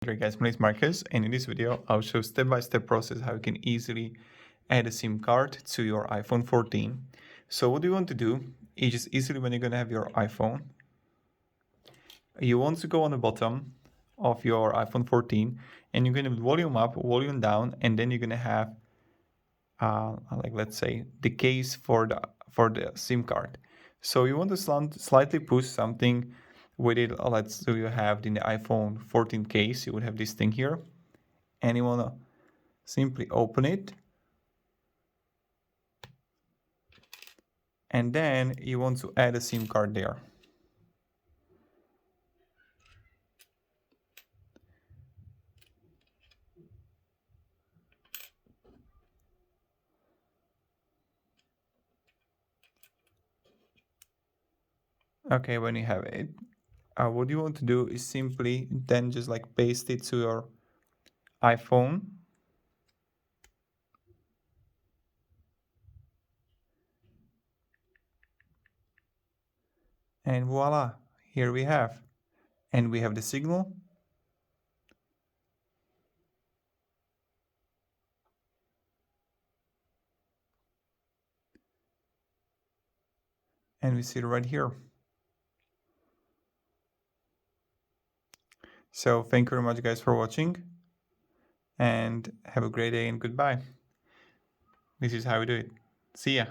Hey guys, my name is Marcus, and in this video I'll show step-by-step process how you can easily add a SIM card to your iPhone 14. So what you want to do is just easily, when you're going to have your iPhone, you want to go on the bottom of your iPhone 14 and you're going to volume up, volume down, and then you're going to have like, let's say, the case for the SIM card. So you want to slightly push something with it. Let's say you have in the iPhone 14 case, you would have this thing here, and you want to simply open it, and then you want to add a SIM card there. Okay, when you have it, what you want to do is simply then just like paste it to your iPhone. And voila, here we have. And we have the signal. And we see it right here. So thank you very much guys for watching, and have a great day and goodbye. This is how we do it. See ya.